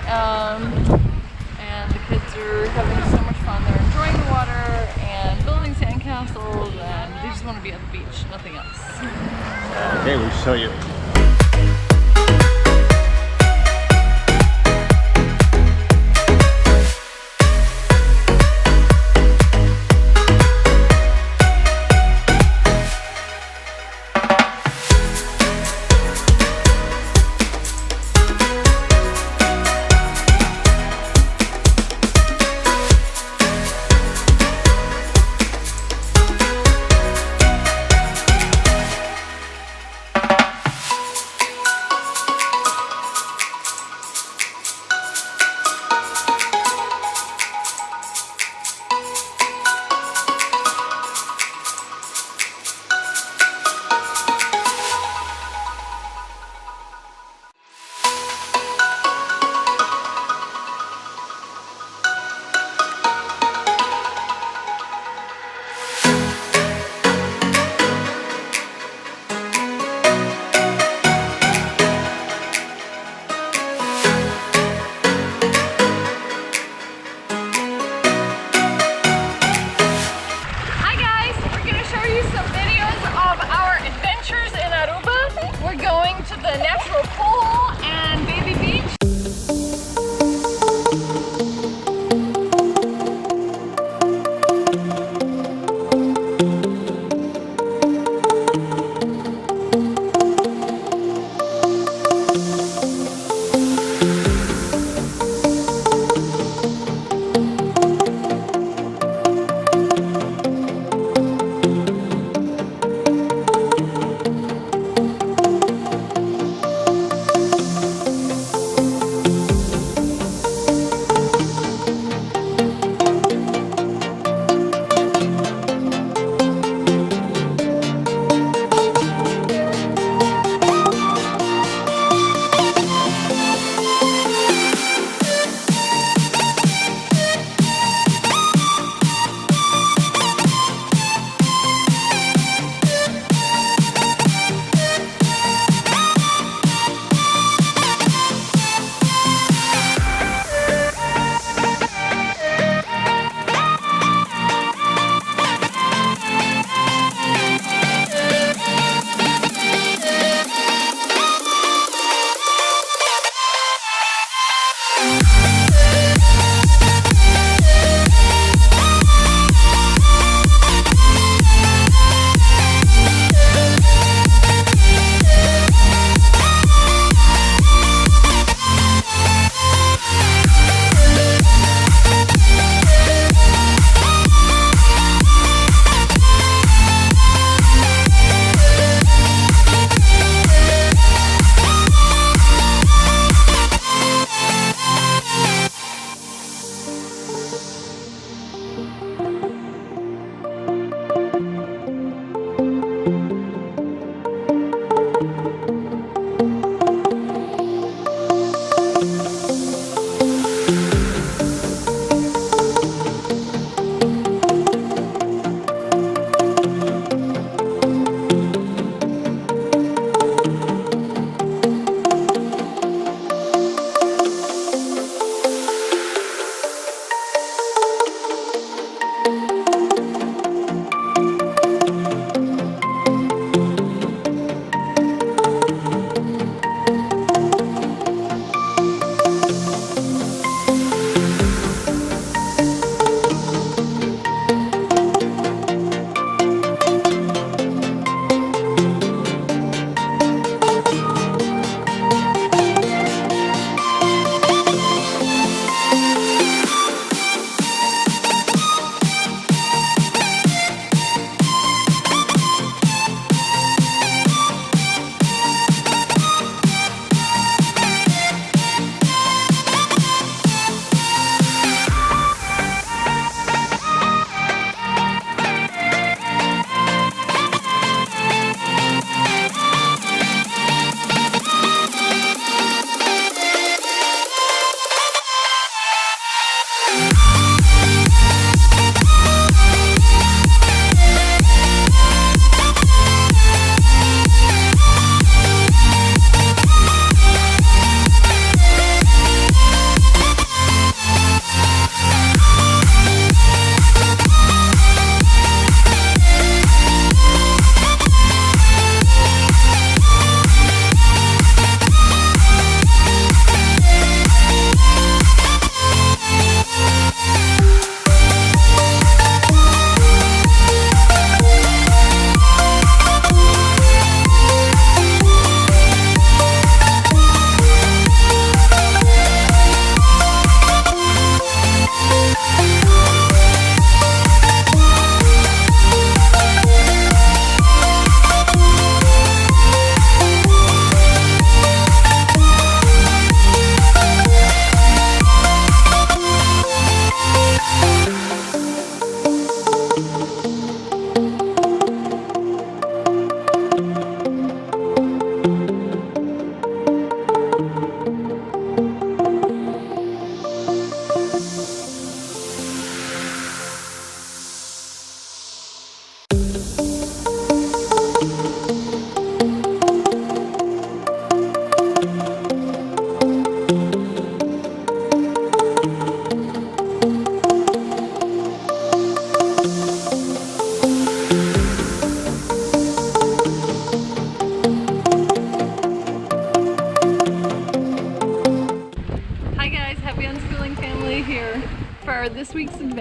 And the kids are having so much fun. They're enjoying the water and building sandcastles, and they just want to be at the beach, nothing else. Okay, we'll show you.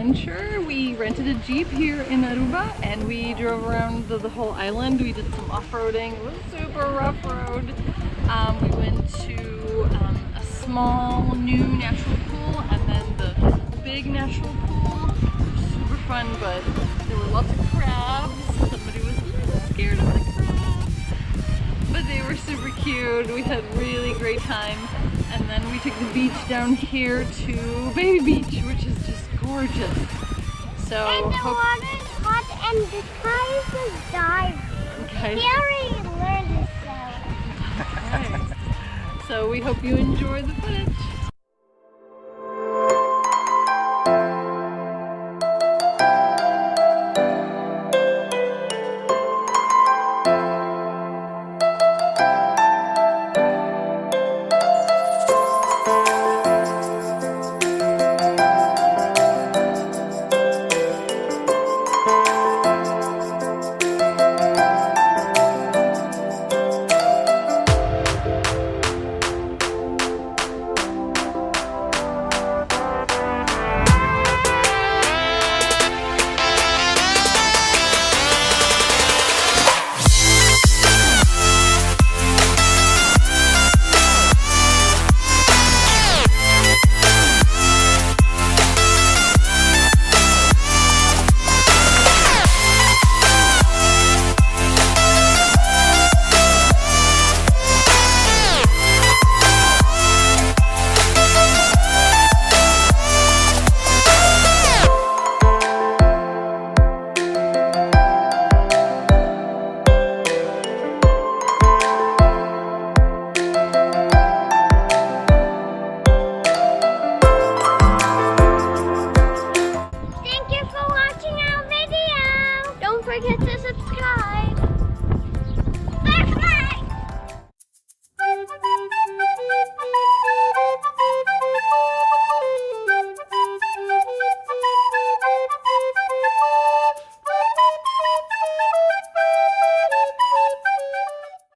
adventure. We rented a Jeep here in Aruba and we drove around the whole island. We did some off-roading. It was super rough road. We went to a small new natural pool and then the big natural pool. Super fun, but there were lots of crabs. Somebody was a little scared of the crabs, but they were super cute. We had a really great time. And then we took the beach down here to Baby Beach, which is just gorgeous. So And the water is hot and the sky is just diving. Okay. We already learned this though. Okay. So we hope you enjoy the footage.